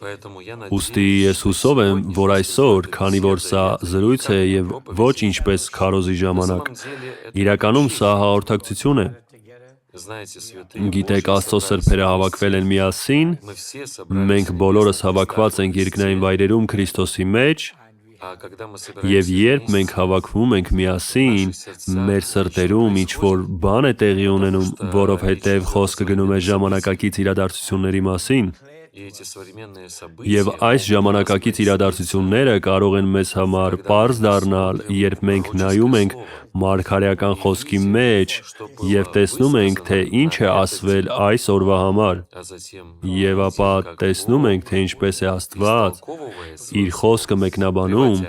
Ուստի ես հուսով եմ, որ այսօր, քանի որ սա զրույց է եւ ոչ ինչպես քարոզի ժամանակ, իրականում սա հաղորդակցություն է։ Գիտեք, Աստծո սրբերը հավաքվել են միասին, մենք բոլորս հավաքված ենք երկնային վայրերում Քրիստոսի մեջ, եւ երբ մենք հավաքվում ենք միասին, մեր սրտերում ինչ-որ բան է տեղի ունենում, որովհետեւ խոսքը գնում է ժամանակակից իրադարձությունների մասին, եւ այս ժամանակակից իրադարձությունները կարող են մեզ համար պարզ դառնալ, երբ մենք նայում ենք մարգարեական խոսքի մեջ եւ տեսնում ենք, թե ինչ է ասվել այս օրվա համար, եւ ապա տեսնում ենք, թե ինչպես է Աստված իր խոսքը մեկնաբանում,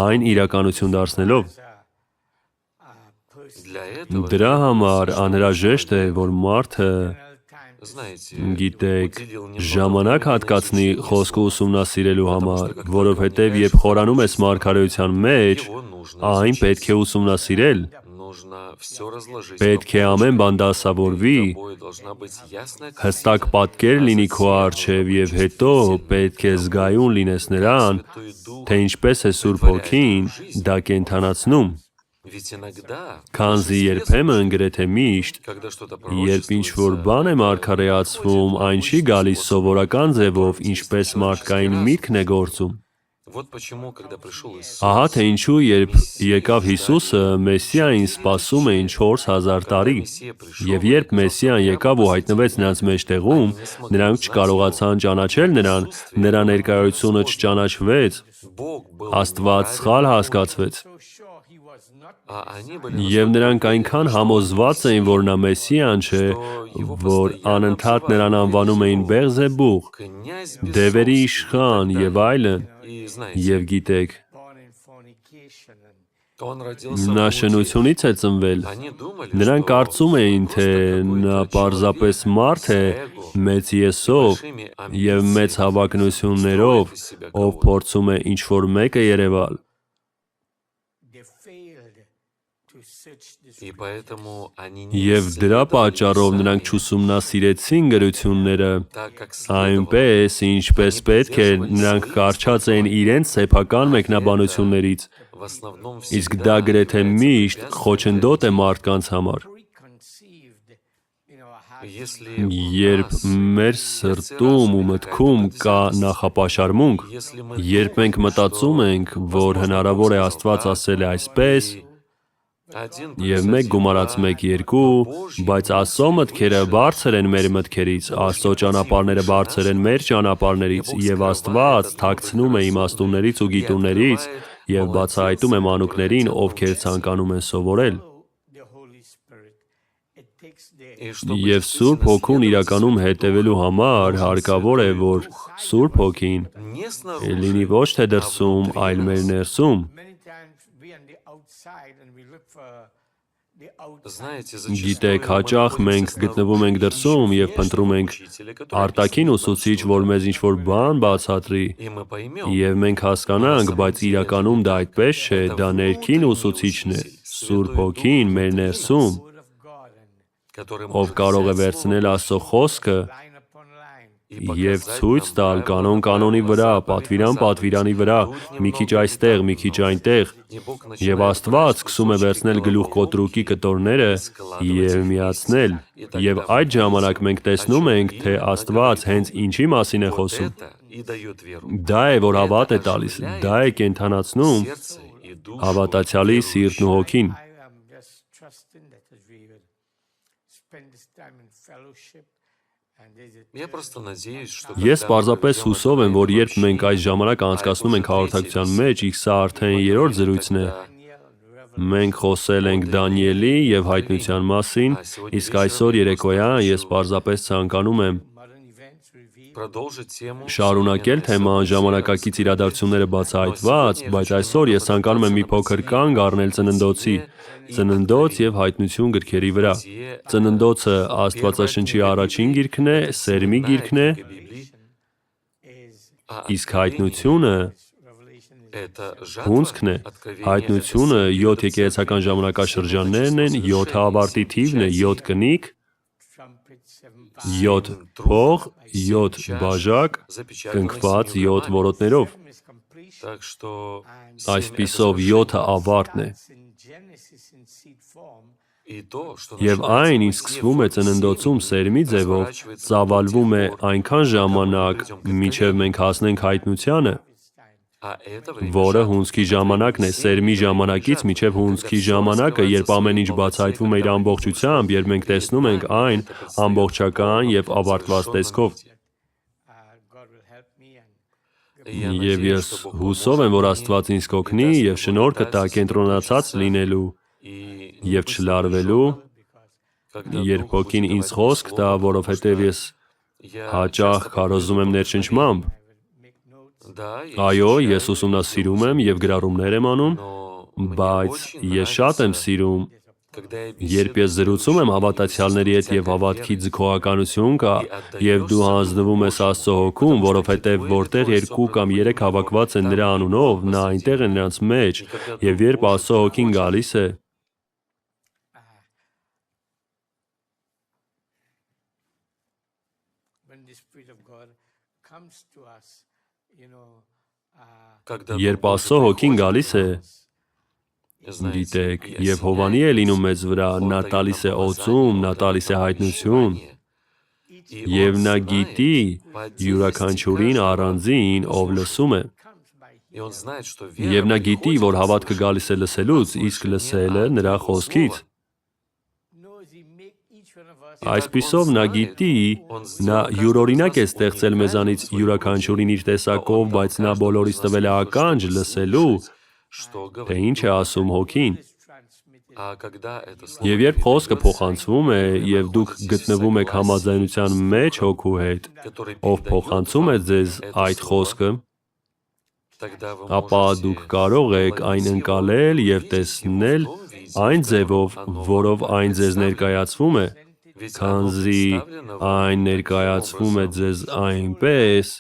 այն իրականություն դարձնելով։ Դրա համար անհրաժեշտ է, որ մարդը, գիտեք, ժամանակ հատկացնի խոսքը ուսումնասիրելու համար, որովհետև երբ խորանում ես մարգարեության մեջ, այն պետք է ուսումնասիրել։ Պետք է ամեն բան դասավորվի, հստակ պատկեր լինի քո առջև եւ հետո պետք է զգայուն լինես նրան, թե ինչպես է Սուրբ Հոգին դա կենդանացնում։ Քանզի երբեմն գրեթե միշտ, երբ ինչ-որ բան է մարգարեացվում, այն չի գալիս սովորական ձևով, ինչպես մարդկային միտքն է գործում։ Ահա թե ինչու երբ եկավ Հիսուսը, Մեսիային սպասում էին 4000 տարի, եւ երբ Մեսիան եկավ ու հայտնվեց նրանց մեջտեղում, նրանք չկարողացան ճանաչել նրան, նրա ներկայությունը չճանաչվեց, Աստված սխալ հասկացվեց։ Եվ նրանք այնքան համոզված էին, որ նա Մեսիան չէ, որ անընդհատ նրան անվանում էին Բեղզեբուղ, դևերի իշխան եւ այլն, եւ գիտեք, նա շնությունից է ծնվել։ Նրանք կարծում էին, թե նա պարզապես մարդ է, մեծ եսով եւ մեծ հավակնություններով, ով փորձում է ինչ-որ մեկը երևալ։ Եվ դրա պատճառով նրանք չուսումնասիրեցին գրությունները այնպես, ինչպես պետք է, նրանք կառչած էին իրենց սեփական մեկնաբանություններից, իսկ դա գրեթե միշտ խոչընդոտ է մարդկանց համար։ Երբ մեր սրտում ու մտքում կա նախապաշարմունք, երբ մենք մտածում ենք, որ հնարավոր է Աստված ասել է այսպես, եւ 1 գումարած 1 2, բայց Աստծո մտքերը բարձր են մեր մտքերից, Աստծո ճանապարհները բարձր են մեր ճանապարհներից, եւ Աստված թաքցնում է իմաստուններից ու գիտուններից եւ բացահայտում է մանուկներին, ովքեր ցանկանում են սովորել։ Եվ Սուրբ Հոգուն իրականում հետևելու համար հարկավոր է, որ Սուրբ Հոգին լինի ոչ թե դրսում, այլ մեր ներսում։ Գիտեք, հաճախ մենք գտնվում ենք դրսում եւ փնտրում ենք արտաքին ուսուցիչ, որ մեզ ինչ-որ բան բացատրի, եւ մենք հասկանանք, բայց իրականում դա այդպես չէ, դա ներքին ուսուցիչն է, Սուրբ Հոգին մեր ներսում, ով կարող է վերցնել Աստծո խոսքը եւ ցույց տալ կանոն կանոնի վրա, պատվիրան պատվիրանի վրա, մի քիչ այստեղ, մի քիչ այնտեղ, եւ Աստված սկսում է վերցնել գլուխկոտրուկի կտորները եւ միացնել, եւ այդ ժամանակ մենք տեսնում ենք, թե Աստված հենց ինչի մասին է խոսում։ Դա է, որ հավատ է տալիս, դա է կենդանացնում հավատացյալի սիրտն ու հոգին։ Ես պարզապես հուսով եմ, որ երբ մենք այս ժամանակը անցկացնում ենք հաղորդակցության մեջ, իսկ սա արդեն 3-րդ զրույցն է, մենք խոսել ենք Դանիելի եւ հայտնության մասին, իսկ այսօր երեկոյան ես պարզապես ցանկանում եմ շարունակել թեման ժամանակակից իրադարձությունները բացահայտված, բայց այսօր ես ցանկանում եմ մի փոքր կանգ առնել Ծննդոց եւ Հայտնություն գրքերի վրա։ Ծննդոցը Աստվածաշնչի առաջին գիրքն է, սերմի գիրքն է, իսկ Հայտնությունը հունձքն է։ Հայտնությունը 7 եկեղեցական ժամանակաշրջաններն են, 7 ավարտի թիվն է, 7 կնիկ, 7 փող, 7 բաժակ, կնքված 7 որոտներով։ Այսպիսով 7-ը ավարտն է։ Եվ այն, ինչ սկսվում է ծննդոցում սերմի ձևով, ծավալվում է այնքան ժամանակ, մինչև մենք հասնենք հայտնությանը, որը հունձքի ժամանակն է, սերմի ժամանակից մինչև հունձքի ժամանակը, երբ ամեն ինչ բացահայտվում է իր ամբողջությամբ, երբ մենք տեսնում ենք այն ամբողջական և ավարտված տեսքով։ Եվ ես հուսով եմ, որ Աստված ինձ կօգնի և շնորհքը տա կենտրոնացած լինելու և չլարվելու, երբ Հոգին ինձ խոսք տա, որովհետև ես հաճախ քարոզում եմ ներշնչմամբ։ Այո, ես ուսումնասիրում եմ և գրառումներ եմ անում, բայց ես շատ եմ սիրում, երբ ես զրուցում եմ հավատացյալների հետ և հավատքի ձգողականություն կա, և դու հանձնվում ես Աստծո Հոգուն, որովհետև որտեղ 2 կամ 3 հավաքված են նրա անունով, նա այնտեղ է նրանց մեջ, և երբ Աստծո Հոգին գալիս է, երբ Աստծո Հոգին գալիս է, գիտեք, և հովանի է լինում մեզ վրա, նա տալիս է օծում, նա տալիս է հայտնություն, և նա գիտի յուրաքանչյուրին առանձին, ով լսում է, և նա գիտի, որ հավատքը գալիս է լսելուց, իսկ լսելը նրա խոսքից։ Այսպիսով նա գիտի, նա յուրօրինակ է ստեղծել մեզանից յուրաքանչյուրին իր տեսակով, բայց նա բոլորիս տվել է ականջ լսելու, թե ինչ է ասում Հոգին։ Եվ երբ խոսքը փոխանցվում է, և դուք գտնվում եք համաձայնության մեջ Հոգու հետ, ով փոխանցում է ձեզ այդ խոսքը, ապա դուք կարող եք այն ընկալել և տեսնել այն ձևով, որով այն ձեզ ներկայացվում է, քանզի այն ներկայացվում է ձեզ այնպես,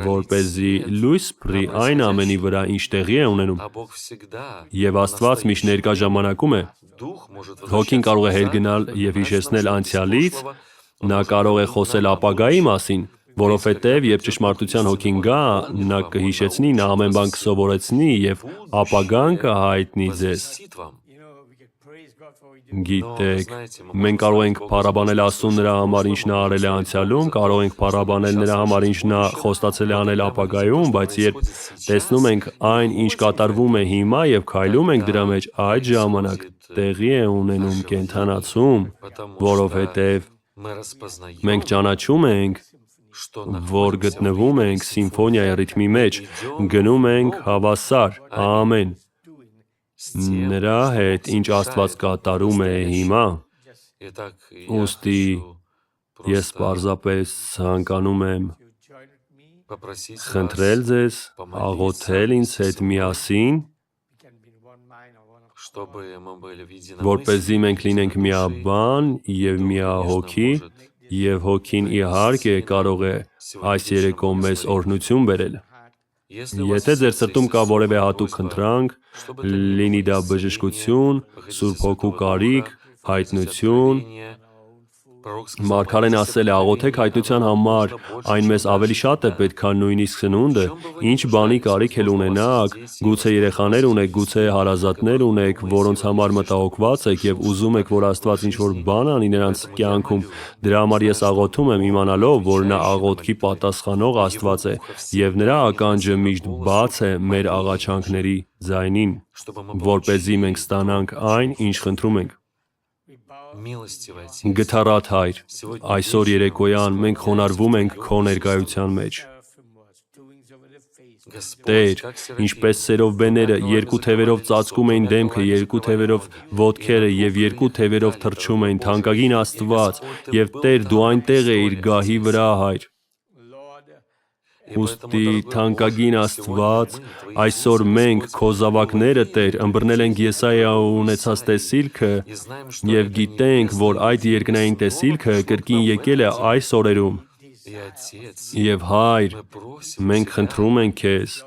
որպեսզի լույս փռի այն ամենի վրա, ինչ տեղի է ունենում, և Աստված միշտ ներկա ժամանակում է։ Հոգին կարող է հետ գնալ և հիշեցնել անցյալից, նա կարող է խոսել ապագայի մասին, որովհետև երբ ճշմարտության Հոգին գա, նա կհիշեցնի, նա ամեն բան կսովորեցնի և ապագան կհայտնի ձեզ։ Գիտեք, մենք կարող ենք փառաբանել Աստծուն նրա համար, ինչ նա արել է անցյալում, կարող ենք փառաբանել նրա համար, ինչ նա խոստացել է անել ապագայում, բայց երբ տեսնում ենք այն, ինչ կատարվում է հիմա և քայլում ենք դրա մեջ, այդ ժամանակ տեղի է ունենում կենդանացում, որովհետև մենք ճանաչում ենք, որ գտնվում ենք սիմֆոնիայի ռիթմի մեջ, գնում ենք հավասար, ամեն, նրա հետ, ինչ Աստված կատարում է հիմա։ Ուստի ես պարզապես ցանկանում եմ խնդրել ձեզ, աղոթել ինձ հետ միասին, որպեսզի մենք լինենք միաբան և միահոգի, և Հոգին իհարկե կարող է այս երեկո մեզ օրհնություն բերել։ Եթե ձեր սրտում կա որևէ հատուկ խնդրանք, լինի դա բժշկություն, Սուրբ Հոգու կարիք, հայտնություն, Մարգարեն ասել է, աղոթեք հայտնության համար, այն մեզ ավելի շատ է պետք, քան նույնիսկ սնունդը, ինչ բանի կարիք էլ ունենաք, գուցե երեխաներ ունեք, գուցե հարազատներ ունեք, որոնց համար մտահոգված եք և ուզում եք, որ Աստված ինչ-որ բան անի նրանց կյանքում, դրա համար ես աղոթում եմ իմանալով, որ նա աղոթքի պատասխանող Աստված է, և նրա ականջը միշտ բաց է մեր աղաչանքների ձայնին, որպեսզի մենք ստանանք այն, ինչ խնդրում ենք։ Գթառատ Հայր, այսօր երեկոյան մենք խոնարհվում ենք Քո ներկայության մեջ։ Տեր, ինչպես սերով բեները 2 թևերով ծածկում էին դեմքը, 2 թևերով ոտքերը և 2 թևերով թռչում էին, թանկագին Աստված, և Տեր, Դու այնտեղ էիր գահի վրա, Հայր։ Ուստի թանկագին Աստված, այսօր մենք, Քո զավակները, Տեր, ըմբռնել ենք Եսայիայի ունեցած տեսիլքը և գիտենք, որ այդ երկնային տեսիլքը կրկին եկել է այս օրերում։ Եվ Հայր, մենք խնդրում ենք Քեզ,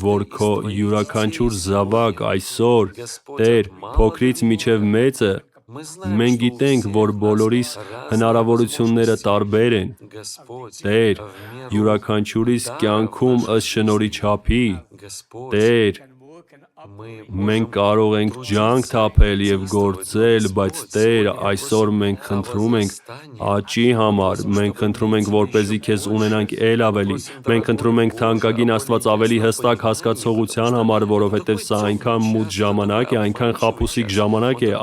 որ Քո յուրաքանչյուր զավակ այսօր, Տեր, փոքրից մինչև մեծը, Մենք գիտենք, որ բոլորիս հնարավորությունները տարբեր են, Տեր, յուրաքանչյուրիս կյանքում ըստ շնորհի չափի, Տեր, մենք կարող ենք ջանք թափել և գործել, բայց Տեր, այսօր մենք խնդրում ենք աճի համար, մենք խնդրում ենք, որպեսզի Քեզ ունենանք էլ ավելի, մենք խնդրում ենք թանկագին Աստված ավելի հստակ հասկացողության համար, որովհետև սա այնքան մութ ժամանակ է, այնքան խաբուսիկ ժամանակ է,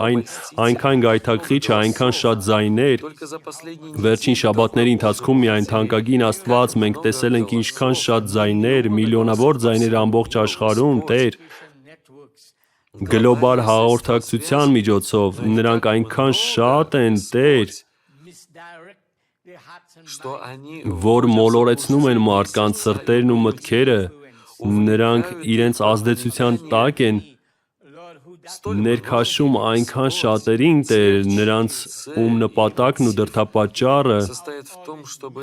այնքան գայթակղիչ է, այնքան շատ ձայներ, վերջին շաբաթների ընթացքում միայն թանկագին Աստված մենք տեսել ենք ինչքան շատ ձայներ, միլիոնավոր ձայներ ամբողջ աշխարհում, Տեր, գլոբալ հաղորդակցության միջոցով, նրանք այնքան շատ են, Տեր, որ մոլորեցնում են մարդկանց սրտերն ու մտքերը, նրանք իրենց ազդեցության տակ են, ներքաշում այնքան շատերին, Տեր, նրանց ում նպատակն ու դրդապատճառը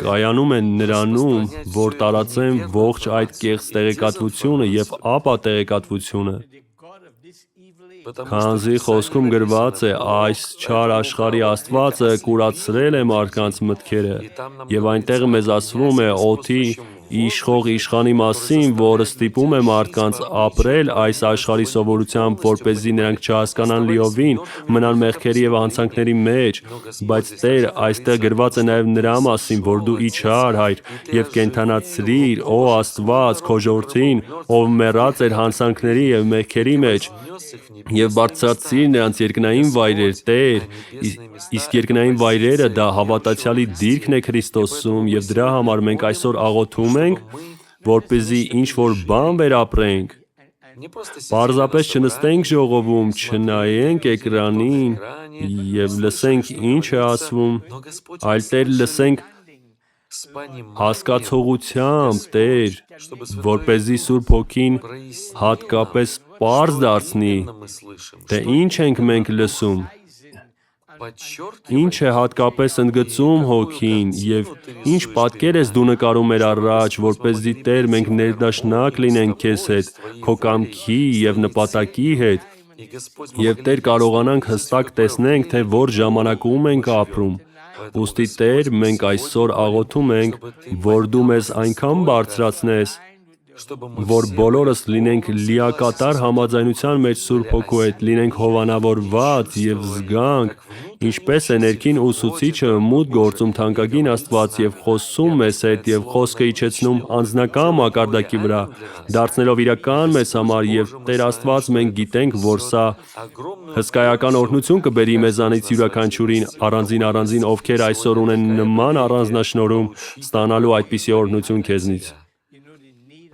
կայանում են նրանում, որ տարածեն ողջ այդ կեղծ տեղեկատվությունը և ապա տեղեկատվությունը, քանզի խոսքում գրված է այս չար աշխարհի աստվածը կուրացրել է մարդկանց մտքերը, և այնտեղ մեզ ասվում է օդի իշխող իշխանի մասին, որը ստիպում է մարդկանց ապրել այս աշխարհի սովորությամբ, որպեսզի նրանք չհասկանան լիովին, մնան մեղքերի և հանցանքների մեջ, բայց Տեր, այստեղ գրված է նաև նրա մասին, որ Դու իջար, Հայր, և կենդանացրիր, օ Աստված, Քո ժողովրդին, ով մեռած էր հանցանքների և մեղքերի մեջ, և բարձրացրիր նրանց երկնային վայրեր, Տեր, իսկ երկնային վայրերը դա հավատացյալի դիրքն է Քրիստոսում, և դրա համար մենք այսօր աղոթում ենք, որպեսզի ինչ-որ բան վերապրենք, պարզապես չնստենք ժողովում, չնայենք էկրանին և լսենք ինչ է ասվում, այլ Տեր լսենք հասկացողությամբ, Տեր, որպեսզի Սուրբ Հոգին հատկապես պարզ դարձնի, թե ինչ ենք մենք լսում, ինչ է հատկապես ընդգծում Հոգին և ինչ պատկեր ես Դու նկարում մեր առաջ, որպեսզի Տեր մենք ներդաշնակ լինենք Քեզ հետ, Քո կամքի և նպատակի հետ, և Տեր կարողանանք հստակ տեսնենք, թե որ ժամանակում ենք ապրում, ուստի Տեր մենք այսօր աղոթում ենք, որ Դու մեզ այնքան բարձրացնես, որ բոլորս լինենք լիակատար համաձայնության մեջ Սուրբ Հոգու հետ, լինենք հովանավորված և զգանք, ինչպես է ներքին ուսուցիչը մուտք գործում թանկագին Աստված և խոսում մեզ հետ և խոսքը իջեցնում անձնական մակարդակի վրա, դարձնելով իրական մեզ համար, և Տեր Աստված մենք գիտենք, որ սա հսկայական օրհնություն կբերի մեզանից յուրաքանչյուրին առանձին, ովքեր այսօր ունեն նման առանձնաշնորհում, ստանալու այդպիսի օրհնություն Քեզնից։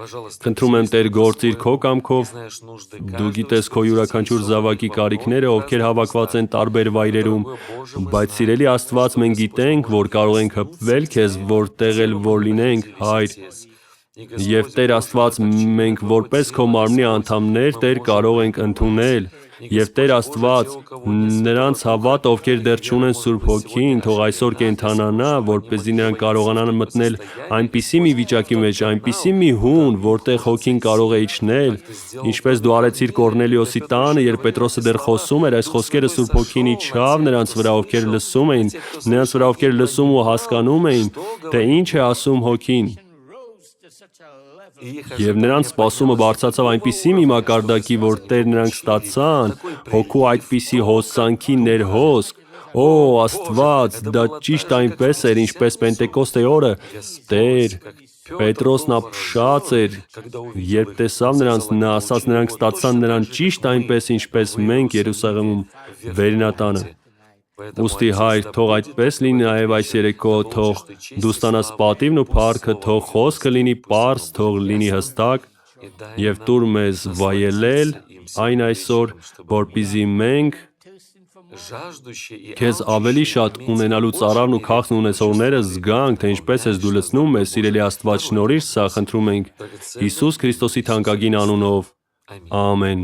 Խնդրում եմ Տեր գործիր Քո կամքով, Դու գիտես Քո յուրաքանչյուր զավակի կարիքները, ովքեր հավաքված են տարբեր վայրերում, բայց սիրելի Աստված մենք գիտենք, որ կարող ենք հպվել Քեզ, որտեղ էլ որ լինենք, Հայր, և Տեր Աստված մենք որպես Քո մարմնի անդամներ, Տեր, կարող ենք ընդունել, և Տեր Աստված, նրանց հավատը, ովքեր դեռ չունեն Սուրբ Հոգին, թող այսօր կենդանանա, որպեսզի նրանք կարողանան մտնել այնպիսի մի վիճակի մեջ, այնպիսի մի հուն, որտեղ Հոգին կարող է իջնել, ինչպես Դու արեցիր Կոռնելիոսի տանը, երբ Պետրոսը դեռ խոսում էր, այս խոսքերը Սուրբ Հոգին իջավ նրանց վրա, ովքեր լսում էին, նրանց վրա, ովքեր լսում ու հասկանում էին, թե ինչ է ասում Հոգին, և նրանց սպասումը բարձրացավ այնպիսի մի մակարդակի, որ Տեր նրանք ստացան Հոգու այդպիսի հոսանքի ներհոսք, օ Աստված, դա ճիշտ այնպես էր, ինչպես Պենտեկոստեի օրը, Տեր, Պետրոսն ապշած էր, երբ տեսավ նրանց, նա ասաց, նրանք ստացան նրան ճիշտ այնպես, ինչպես մենք Երուսաղեմում վերնատանը։ Ուստի Հայր, թող այդպես լինի նաև այս երեկո, թող Դու ստանաս պատիվն ու փառքը, թող խոսքը լինի պարզ, թող լինի հստակ, և տուր մեզ վայելել այն այսօր, որպեսզի մենք Քեզ ավելի շատ ունենալու ծառավն ու քաղցն ունեցողները զգանք, թե ինչպես ես Դու լցնում մեզ, սիրելի Աստված, շնորհիր սա, խնդրում ենք Հիսուս Քրիստոսի թանկագին անունով, ամեն։